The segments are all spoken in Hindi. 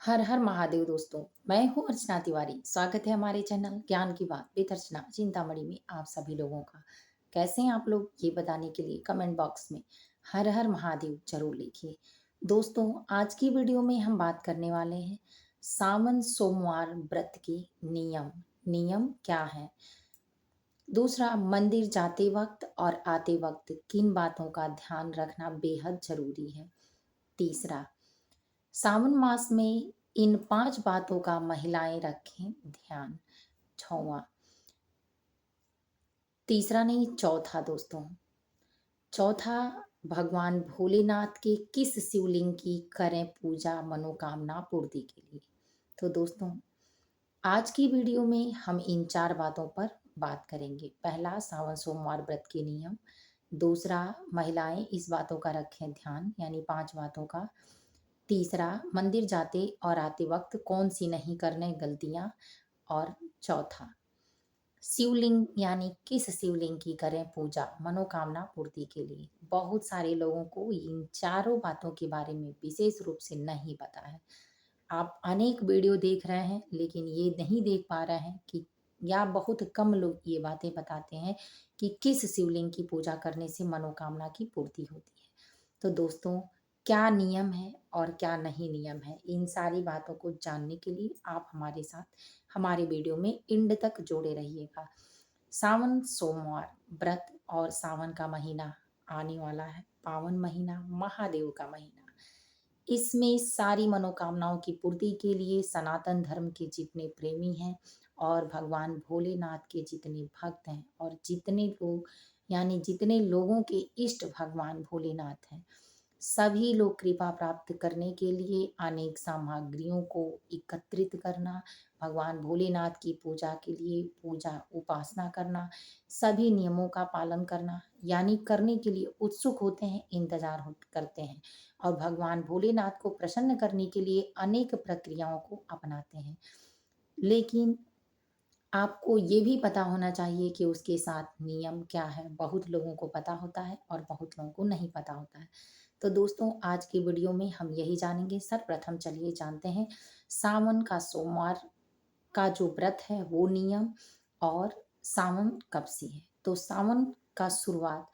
हर हर महादेव दोस्तों। मैं हूँ अर्चना तिवारी। स्वागत है हमारे चैनल ज्ञान की बात विद अर्चना चिंतामणि में आप सभी लोगों का। कैसे हैं आप लोग ये बताने के लिए कमेंट बॉक्स में हर हर महादेव जरूर लिखिए। दोस्तों, आज की वीडियो में हम बात करने वाले हैं सावन सोमवार व्रत के नियम। नियम क्या है? दूसरा, मंदिर जाते वक्त और आते वक्त किन बातों का ध्यान रखना बेहद जरूरी है। तीसरा, सावन मास में इन 5 बातों का महिलाएं रखें ध्यान। छठवां, तीसरा नहीं चौथा दोस्तों, चौथा, भगवान भोलेनाथ के किस शिवलिंग की करें पूजा मनोकामना पूर्ति के लिए। तो दोस्तों, आज की वीडियो में हम इन 4 बातों पर बात करेंगे। पहला, सावन सोमवार व्रत के नियम। दूसरा, महिलाएं इस बातों का रखें ध्यान, यानी 5 बातों का। तीसरा, मंदिर जाते और आते वक्त कौन सी नहीं करने गलतियां। और चौथा, शिवलिंग यानी किस शिवलिंग की करें पूजा मनोकामना पूर्ति के लिए। बहुत सारे लोगों को इन चारों बातों के बारे में विशेष रूप से नहीं पता है। आप अनेक वीडियो देख रहे हैं लेकिन ये नहीं देख पा रहे हैं कि, या बहुत कम लोग ये बातें बताते हैं कि किस शिवलिंग की पूजा करने से मनोकामना की पूर्ति होती है। तो दोस्तों, क्या नियम है और क्या नहीं नियम है, इन सारी बातों को जानने के लिए आप हमारे साथ हमारे वीडियो में एंड तक जोड़े रहिएगा। सावन सोमवार व्रत और सावन का महीना आने वाला है, पावन महीना, महादेव का महीना। इसमें सारी मनोकामनाओं की पूर्ति के लिए सनातन धर्म के जितने प्रेमी हैं और भगवान भोलेनाथ के जितने भक्त हैं और जितने लोग, यानी जितने लोगों के इष्ट भगवान भोलेनाथ हैं, सभी लोग कृपा प्राप्त करने के लिए अनेक सामग्रियों को एकत्रित करना, भगवान भोलेनाथ की पूजा के लिए पूजा उपासना करना, सभी नियमों का पालन करना, यानी करने के लिए उत्सुक होते हैं, करते हैं और भगवान भोलेनाथ को प्रसन्न करने के लिए अनेक प्रक्रियाओं को अपनाते हैं। लेकिन आपको ये भी पता होना चाहिए कि उसके साथ नियम क्या है। बहुत लोगों को पता होता है और बहुत लोगों को नहीं पता होता है। तो दोस्तों, आज की वीडियो में हम यही जानेंगे। सर्वप्रथम चलिए जानते हैं सावन का सोमवार का जो व्रत है वो नियम, और सावन कब से है। तो सावन का शुरुआत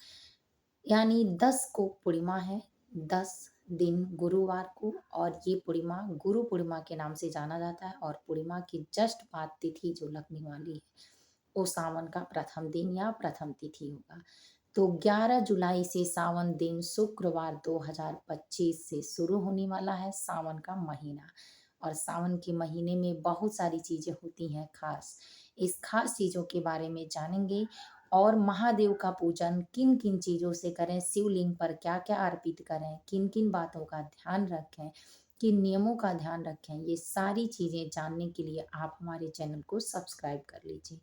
यानी 10 को पूर्णिमा है, 10 दिन गुरुवार को, और ये पूर्णिमा गुरु पूर्णिमा के नाम से जाना जाता है। और पूर्णिमा की जस्ट बाद तिथि जो लगने वाली है वो सावन का प्रथम दिन या प्रथम तिथि होगा। तो 11 जुलाई से सावन दिन शुक्रवार 2025 से शुरू होने वाला है सावन का महीना। और सावन के महीने में बहुत सारी चीजें होती हैं खास। इस खास चीजों के बारे में जानेंगे, और महादेव का पूजन किन किन चीजों से करें, शिवलिंग पर क्या क्या अर्पित करें, किन किन बातों का ध्यान रखें, किन नियमों का ध्यान रखें, ये सारी चीजें जानने के लिए आप हमारे चैनल को सब्सक्राइब कर लीजिए।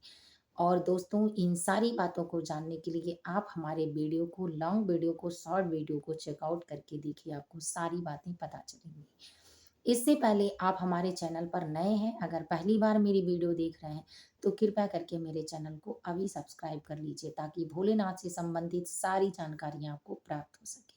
और दोस्तों, इन सारी बातों को जानने के लिए आप हमारे वीडियो को, लॉन्ग वीडियो को, शॉर्ट वीडियो को चेकआउट करके देखिए, आपको सारी बातें पता चलेंगी। इससे पहले आप हमारे चैनल पर नए हैं, अगर पहली बार मेरी वीडियो देख रहे हैं तो कृपया करके मेरे चैनल को अभी सब्सक्राइब कर लीजिए, ताकि भोलेनाथ से संबंधित सारी जानकारियां आपको प्राप्त हो सके।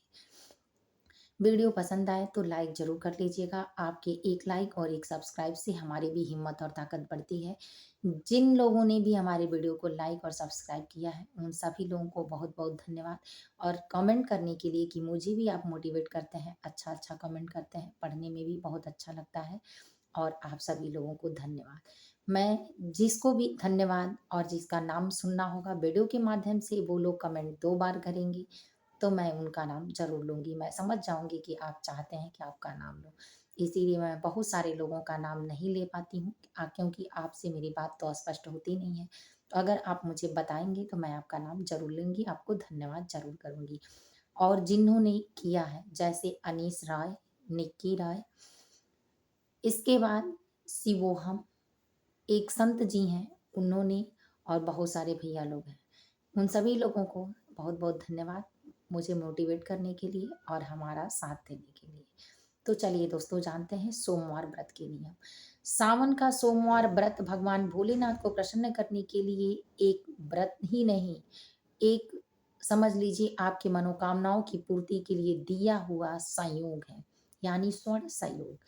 वीडियो पसंद आए तो लाइक जरूर कर लीजिएगा। आपके एक लाइक और एक सब्सक्राइब से हमारी भी हिम्मत और ताकत बढ़ती है। जिन लोगों ने भी हमारे वीडियो को लाइक और सब्सक्राइब किया है उन सभी लोगों को बहुत बहुत धन्यवाद। और कमेंट करने के लिए कि मुझे भी आप मोटिवेट करते हैं, अच्छा अच्छा कमेंट करते हैं, पढ़ने में भी बहुत अच्छा लगता है। और आप सभी लोगों को धन्यवाद। मैं जिसको भी धन्यवाद और जिसका नाम सुनना होगा वीडियो के माध्यम से, वो लोग कमेंट 2 बार करेंगे तो मैं उनका नाम ज़रूर लूँगी। मैं समझ जाऊँगी कि आप चाहते हैं कि आपका नाम लूँ। इसीलिए मैं बहुत सारे लोगों का नाम नहीं ले पाती हूँ, क्योंकि आपसे मेरी बात तो स्पष्ट होती नहीं है। तो अगर आप मुझे बताएँगे तो मैं आपका नाम ज़रूर लूँगी, आपको धन्यवाद ज़रूर करूँगी। और जिन्होंने किया है, जैसे अनीस राय, निक्की राय, इसके बाद शिवोहम, एक संत जी हैं उन्होंने, और बहुत सारे भैया लोग हैं। उन सभी लोगों को बहुत-बहुत धन्यवाद मुझे मोटिवेट करने के लिए और हमारा साथ देने के लिए। तो चलिए दोस्तों, जानते हैं सोमवार व्रत के नियम। सावन का सोमवार व्रत भगवान भोलेनाथ को प्रसन्न करने के लिए एक व्रत ही नहीं, एक, समझ लीजिए, आपकी मनोकामनाओं की पूर्ति के लिए दिया हुआ संयोग है, यानी स्वर्ण संयोग।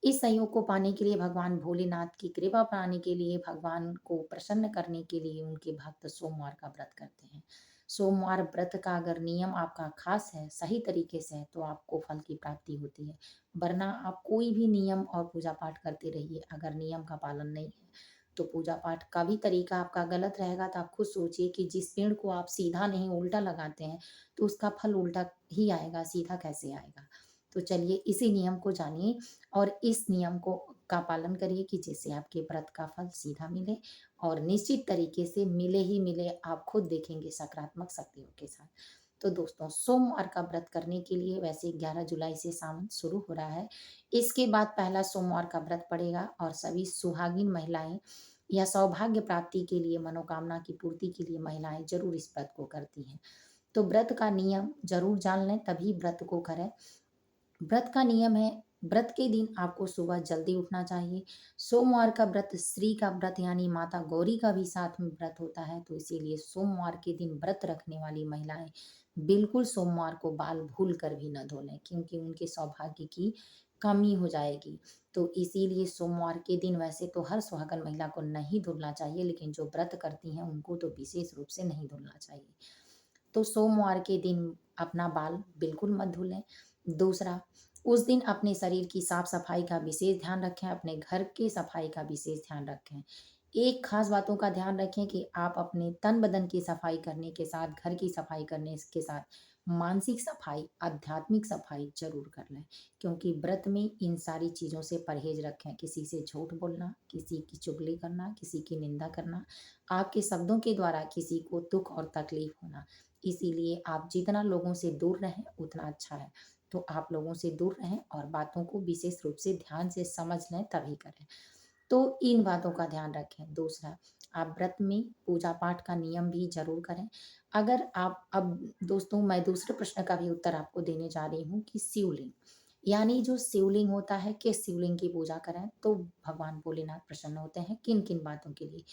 इस सहयोग को पाने के लिए भगवान भोलेनाथ की कृपा पाने के लिए, भगवान को प्रसन्न करने के लिए उनके भक्त सोमवार का व्रत करते हैं। सोमवार व्रत का अगर नियम आपका खास है, सही तरीके से है, तो आपको फल की प्राप्ति होती है। वरना आप कोई भी नियम और पूजा पाठ करते रहिए, अगर नियम का पालन नहीं है, तो पूजा पाठ का भी तरीका आपका गलत रहेगा। तो आप खुद सोचिए कि जिस पेड़ को आप सीधा नहीं उल्टा लगाते हैं, तो उसका फल उल्टा ही आएगा, सीधा कैसे आएगा? तो चलिए इसी नियम को जानिए और इस नियम को का पालन करिए कि जिससे आपके व्रत का फल सीधा मिले और निश्चित तरीके से मिले ही मिले, आप खुद देखेंगे सकारात्मक शक्तियों के साथ। तो दोस्तों, सोमवार का व्रत करने के लिए वैसे 11 जुलाई से सावन शुरू हो रहा है। इसके बाद पहला सोमवार का व्रत पड़ेगा और सभी सुहागिन महिलाएं या सौभाग्य प्राप्ति के लिए, मनोकामना की पूर्ति के लिए महिलाएं जरूर इस व्रत को करती हैं। तो व्रत का नियम जरूर जान लें, तभी व्रत को करें। व्रत का नियम है, व्रत के दिन आपको सुबह जल्दी उठना चाहिए। सोमवार का व्रत श्री का व्रत यानी माता गौरी का भी साथ में व्रत होता है, तो इसीलिए सोमवार के दिन व्रत रखने वाली महिलाएं बिल्कुल सोमवार को बाल भूल कर भी न धो लें, क्योंकि उनके सौभाग्य की कमी हो जाएगी। तो इसीलिए सोमवार के दिन वैसे तो हर सुहागन महिला को नहीं धुलना चाहिए, लेकिन जो व्रत करती हैं उनको तो विशेष रूप से नहीं धुलना चाहिए। तो सोमवार के दिन अपना बाल बिल्कुल मत धुलें। दूसरा, उस दिन अपने शरीर की साफ-सफाई का विशेष ध्यान रखें, अपने घर की सफाई का विशेष ध्यान रखें। एक खास बातों का ध्यान रखें कि आप अपने तन-बदन की सफाई करने के साथ, घर की सफाई करने के साथ, मानसिक सफाई, आध्यात्मिक सफाई ज़रूर कर लें। क्योंकि व्रत में इन सारी चीज़ों से परहेज़ रखें। किसी से झूठ बोलना, किसी की चुगली करना, किसी की निंदा करना, आपके शब्दों के द्वारा किसी को दुःख और तकलीफ होना। इसीलिए आप जितना लोगों से दूर रहें उतना अच्छा है। तो आप लोगों से दूर रहें और बातों को विशेष रूप से ध्यान से समझ लें तभी करें। तो इन बातों का ध्यान रखें। दूसरा, आप व्रत में पूजा पाठ का नियम भी ज़रूर करें। अगर आप अब दोस्तों, मैं दूसरे प्रश्न का भी उत्तर आपको देने जा रही हूँ कि शिवलिंग, यानी जो शिवलिंग होता है, किस शिवलिंग की पूजा करें तो भगवान भोलेनाथ प्रसन्न होते हैं, किन-किन बातों के लिए?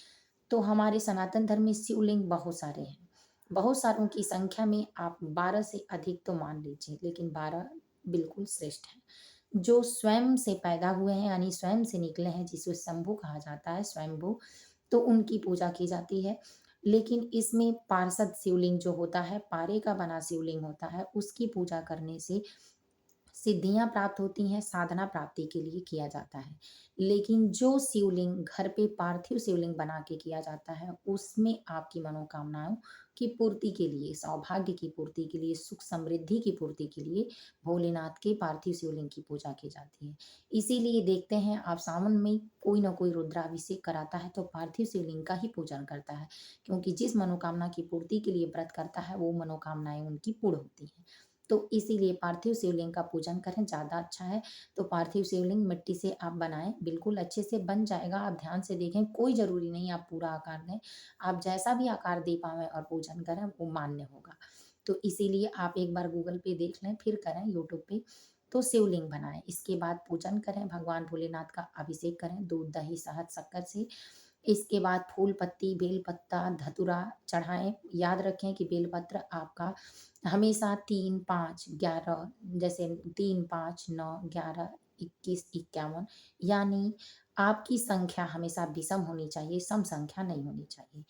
तो हमारे सनातन धर्म में शिवलिंग बहुत सारे हैं। बहुत सारों की संख्या में आप 12 से अधिक तो मान लीजिए, लेकिन 12 बिल्कुल श्रेष्ठ हैं। जो स्वयं से पैदा हुए हैं यानी स्वयं से निकले हैं, जिसे शंभु कहा जाता है, स्वयंभू, तो उनकी पूजा की जाती है। लेकिन इसमें पार्षद शिवलिंग जो होता है, पारे का बना शिवलिंग होता है, उसकी पूजा करने से सिद्धियाँ प्राप्त होती हैं, साधना प्राप्ति के लिए किया जाता है। लेकिन जो शिवलिंग घर पे पार्थिव शिवलिंग बना के किया जाता है, उसमें आपकी मनोकामनाओं की पूर्ति के लिए, सौभाग्य की पूर्ति के लिए, सुख समृद्धि की पूर्ति के लिए भोलेनाथ के पार्थिव शिवलिंग की पूजा की जाती है। इसीलिए देखते हैं आप सावन में कोई न कोई रुद्राभिषेक कराता है तो पार्थिव शिवलिंग का ही पूजन करता है, क्योंकि जिस मनोकामना की पूर्ति के लिए व्रत करता है, वो मनोकामनाएँ उनकी पूर्ण होती हैं। तो इसीलिए पार्थिव शिवलिंग का पूजन करें, ज़्यादा अच्छा है। तो पार्थिव शिवलिंग मिट्टी से आप बनाएँ, बिल्कुल अच्छे से बन जाएगा, आप ध्यान से देखें, कोई ज़रूरी नहीं आप पूरा आकार दें। आप जैसा भी आकार दे पावें और पूजन करें, वो मान्य होगा। तो इसीलिए आप एक बार गूगल पे देख लें, फिर करें यूट्यूब पे। तो शिवलिंग बनाएँ, इसके बाद पूजन करें, भगवान भोलेनाथ का अभिषेक करें दूध, दही, शहद, शक्कर से। इसके बाद फूल पत्ती, बेल पत्ता, धतूरा चढ़ाएँ। याद रखें कि बेलपत्र आपका हमेशा 3, 5, 11, जैसे 3, 5, 9, 11, 21, 51, यानी आपकी संख्या हमेशा विषम होनी चाहिए, सम संख्या नहीं होनी चाहिए।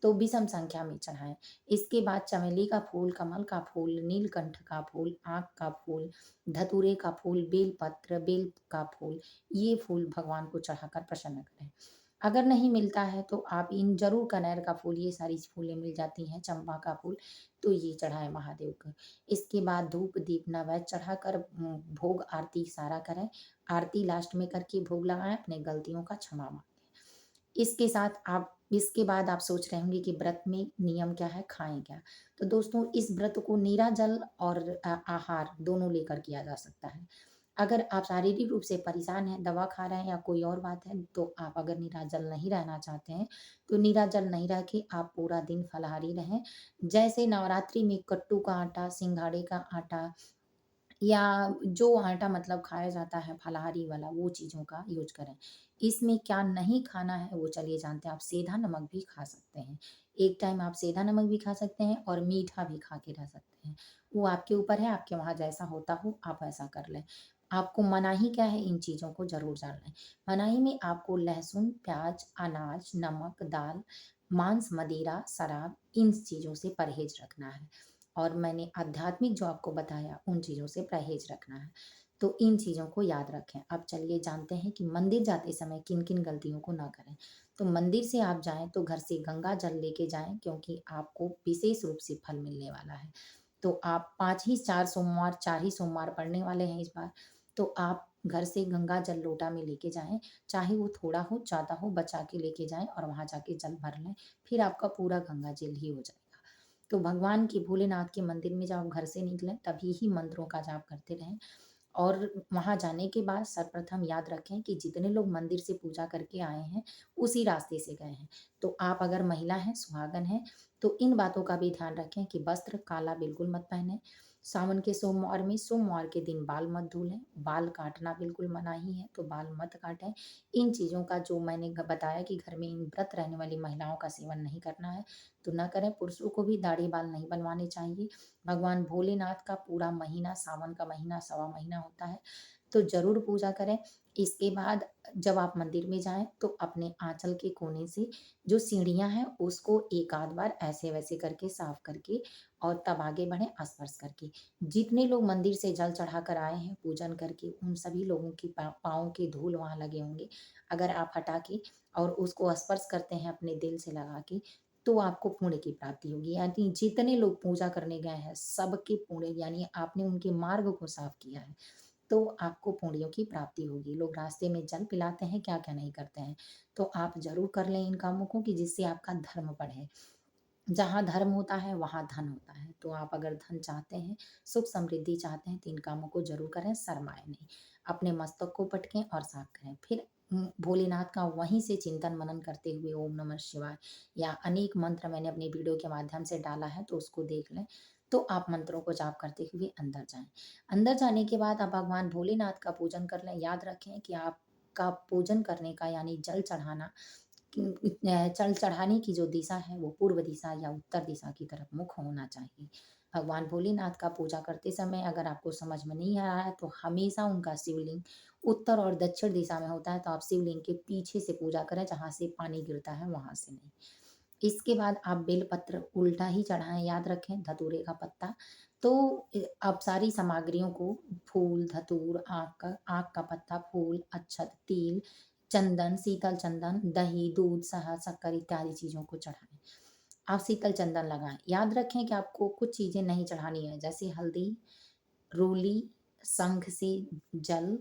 तो विषम संख्या में चढ़ाएँ। इसके बाद चमेली का फूल, कमल का फूल, नीलकंठ का फूल, आँख का फूल, धतूरे का फूल, बेलपत्र, बेल का फूल, ये फूल भगवान को चढ़ाकर प्रसन्न करें। अगर नहीं मिलता है तो आप इन ज़रूर कनेर का फूल, ये सारी फूलें मिल जाती हैं, चंपा का फूल, तो ये चढ़ाएँ महादेव को। इसके बाद धूप, दीप, नैवेद्य चढ़ाकर भोग आरती सारा करें। आरती लास्ट में करके भोग लगाएँ, अपनी गलतियों का क्षमा माँगे। इसके साथ आप इसके बाद आप सोच रहे होंगे कि व्रत में नियम क्या है, खाएँ क्या? तो दोस्तों, इस व्रत को नीरा जल और आहार दोनों लेकर किया जा सकता है। अगर आप शारीरिक रूप से परेशान हैं, दवा खा रहे हैं या कोई और बात है, तो आप अगर नीरा जल नहीं रहना चाहते हैं, तो नीरा जल नहीं रह के आप पूरा दिन फलाहारी रहें। जैसे नवरात्रि में कट्टू का आटा, सिंघाड़े का आटा या जो आटा मतलब खाया जाता है फलाहारी वाला, वो चीज़ों का यूज़ करें। इसमें क्या नहीं खाना है वो चलिए जानते हैं, आप सेंधा नमक भी खा सकते हैं। एक टाइम आप सेंधा नमक भी खा सकते हैं और मीठा भी खा के रह सकते हैं। वो आपके ऊपर है, आपके वहाँ जैसा होता हो आप वैसा कर लें। आपको मनाही क्या है, इन चीज़ों को ज़रूर जानना है। मनाही में आपको लहसुन, प्याज़, अनाज, नमक, दाल, मांस, मदिरा, शराब, इन चीज़ों से परहेज़ रखना है। और मैंने आध्यात्मिक जो आपको बताया, उन चीज़ों से परहेज़ रखना है। तो इन चीज़ों को याद रखें। अब चलिए जानते हैं कि मंदिर जाते समय किन-किन गलतियों को ना करें। तो मंदिर से आप जाएँ तो घर से गंगा जल लेके जाएँ, क्योंकि आपको विशेष रूप से फल मिलने वाला है। तो आप 5 ही 4 सोमवार 4 ही सोमवार पड़ने वाले हैं इस बार। तो आप घर से गंगा जल लोटा में लेके जाएँ, चाहे वो थोड़ा हो, ज़्यादा हो, बचा के लेके जाएँ और वहाँ जाके जल भर लें, फिर आपका पूरा गंगा जल ही हो जाएगा। तो भगवान के भोलेनाथ के मंदिर में जब आप घर से निकलें, तभी ही मंत्रों का जाप करते रहें। और वहाँ जाने के बाद सर्वप्रथम याद रखें कि जितने लोग मंदिर से पूजा करके आए हैं, उसी रास्ते से गए हैं। तो आप अगर महिला हैं, सुहागन हैं, तो इन बातों का भी ध्यान रखें कि वस्त्र काला बिल्कुल मत पहनें। सावन के सोमवार में सोमवार के दिन बाल मत धुलें, बाल काटना बिल्कुल मनाही है, तो बाल मत काटें। इन चीज़ों का जो मैंने बताया कि घर में इन व्रत रहने वाली महिलाओं का सेवन नहीं करना है, तो ना करें। पुरुषों को भी दाढ़ी बाल नहीं बनवाने चाहिए। भगवान भोलेनाथ का पूरा महीना, सावन का महीना सवा महीना होता है, तो ज़रूर पूजा करें। इसके बाद जब आप मंदिर में जाएँ, तो अपने आँचल के कोने से जो सीढ़ियाँ हैं, उसको एक आध बार ऐसे-वैसे करके साफ करके और तब आगे बढ़ें स्पर्श करके। जितने लोग मंदिर से जल चढ़ा कर आए हैं पूजन करके, उन सभी लोगों की पाँव के धूल वहाँ लगे होंगे। अगर आप हटा के और उसको स्पर्श करते हैं अपने दिल से लगा के, तो आपको पुण्य की प्राप्ति होगी। यानी जितने लोग पूजा करने गए हैं, सबके पुण्य, यानी आपने उनके मार्ग को साफ किया है, तो आपको पुण्यों की प्राप्ति होगी। लोग रास्ते में जल पिलाते हैं, क्या-क्या नहीं करते हैं। तो आप ज़रूर कर लें इन कामों को कि जिससे आपका धर्म बढ़े। जहाँ धर्म होता है, वहाँ धन होता है। तो आप अगर धन चाहते हैं, सुख समृद्धि चाहते हैं, तो इन कामों को ज़रूर करें, शर्माएँ नहीं। अपने मस्तक को पटकें और साफ करें। फिर भोलेनाथ का वहीं से चिंतन मनन करते हुए ओम नमः शिवाय या अनेक मंत्र मैंने अपनी वीडियो के माध्यम से डाला है, तो उसको देख लें। तो आप मंत्रों को जाप करते हुए अंदर जाएँ। अंदर जाने के बाद आप भगवान भोलेनाथ का पूजन कर लें। याद रखें कि आपका पूजन करने का, यानी जल चढ़ाना, जल चढ़ाने की जो दिशा है, वो पूर्व दिशा या उत्तर दिशा की तरफ मुख होना चाहिए। भगवान भोलेनाथ का पूजा करते समय अगर आपको समझ में नहीं आ रहा है, तो हमेशा उनका शिवलिंग उत्तर और दक्षिण दिशा में होता है, तो आप शिवलिंग के पीछे से पूजा करें, जहाँ से पानी गिरता है वहाँ से नहीं। इसके बाद आप बेलपत्र उल्टा ही चढ़ाएँ, याद रखें धतूरे का पत्ता। तो आप सारी सामग्रियों को, फूल, धतूर, आक का पत्ता, फूल, अक्षत, तिल, चंदन, शीतल चंदन, दही, दूध, शहद, शक्कर इत्यादि चीज़ों को चढ़ाएँ। आप शीतल चंदन लगाएँ। याद रखें कि आपको कुछ चीज़ें नहीं चढ़ानी है, जैसे हल्दी, रोली, शंख से जल,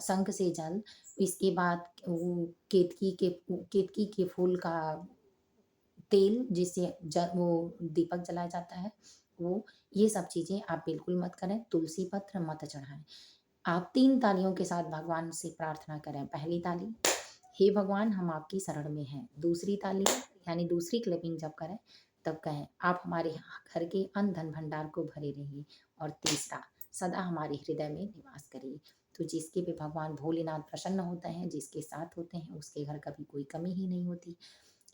शंख से जल, इसके बाद वो केतकी के फूल का तेल, जिससे वो दीपक जलाया जाता है, वो, ये सब चीज़ें आप बिल्कुल मत करें। तुलसी पत्र मत चढ़ाएँ। आप 3 तालियों के साथ भगवान से प्रार्थना करें। पहली ताली, हे भगवान हम आपकी शरण में हैं। दूसरी ताली, यानी दूसरी क्लैपिंग जब करें, तब कहें आप हमारे घर के अन्न धन भंडार को भरे रहिए। और तीसरा, सदा हमारे हृदय में निवास करिए। तो जिसके भी भगवान भोलेनाथ प्रसन्न होते हैं, जिसके साथ होते हैं, उसके घर कभी कोई कमी ही नहीं होती।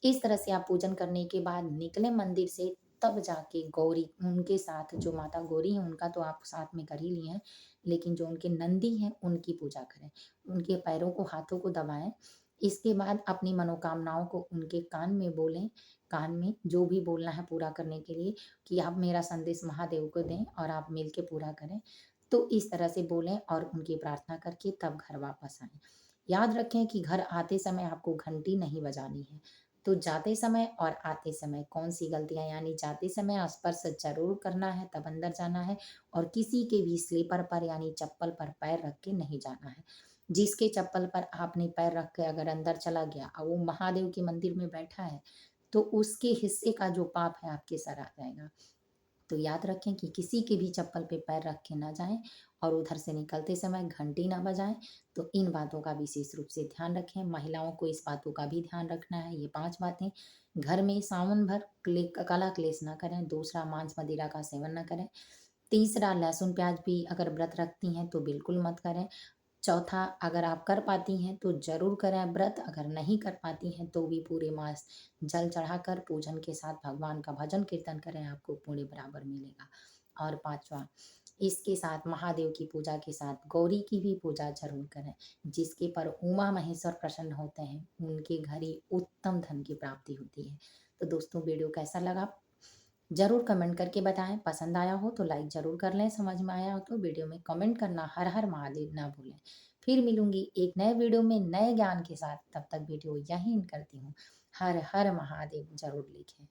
इस तरह से आप पूजन करने के बाद निकले मंदिर से, तब जाके गौरी, उनके साथ जो माता गौरी हैं, उनका तो आप साथ में कर ही लिए हैं, लेकिन जो उनके नंदी हैं, उनकी पूजा करें। उनके पैरों को, हाथों को दबाएँ। इसके बाद अपनी मनोकामनाओं को उनके कान में बोलें, कान में जो भी बोलना है पूरा करने के लिए, कि आप मेरा संदेश महादेव को दें और आप मिल के पूरा करें। तो इस तरह से बोलें और उनकी प्रार्थना करके तब घर वापस आएँ। याद रखें कि घर आते समय आपको घंटी नहीं बजानी है। तो जाते समय और आते समय कौन-सी गलतियाँ, यानी जाते समय स्पर्श ज़रूर करना है, तब अंदर जाना है, और किसी के भी स्लीपर पर, यानी चप्पल पर पैर रख के नहीं जाना है। जिसके चप्पल पर आपने पैर रख के अगर अंदर चला गया और वो महादेव के मंदिर में बैठा है, तो उसके हिस्से का जो पाप है आपके सर आ जाएगा। तो याद रखें कि किसी के भी चप्पल पे पैर रख के ना जाएँ और उधर से निकलते समय घंटी ना बजाएँ। तो इन बातों का विशेष रूप से ध्यान रखें। महिलाओं को इस बातों का भी ध्यान रखना है। ये 5 बातें। घर में सावन भर कला क्लेश ना करें। दूसरा, मांस मदिरा का सेवन ना करें। तीसरा, लहसुन प्याज भी अगर व्रत रखती हैं तो बिल्कुल मत करें। चौथा, अगर आप कर पाती हैं तो ज़रूर करें व्रत, अगर नहीं कर पाती हैं तो भी पूरे मास जल चढ़ाकर पूजन के साथ भगवान का भजन कीर्तन करें, आपको पुण्य बराबर मिलेगा। और पाँचवा, इसके साथ महादेव की पूजा के साथ गौरी की भी पूजा ज़रूर करें। जिसके पर उमा महेश्वर प्रसन्न होते हैं, उनके घर ही उत्तम धन की प्राप्ति होती है। तो दोस्तों वीडियो कैसा लगा? ज़रूर कमेंट करके बताएँ। पसंद आया हो तो लाइक ज़रूर कर लें, समझ में आया हो तो वीडियो में कमेंट करना हर हर महादेव ना भूलें। फिर मिलूँगी एक नए वीडियो में नए ज्ञान के साथ, तब तक वीडियो यहीं एंड करती हूँ। हर हर महादेव ज़रूर लिखें।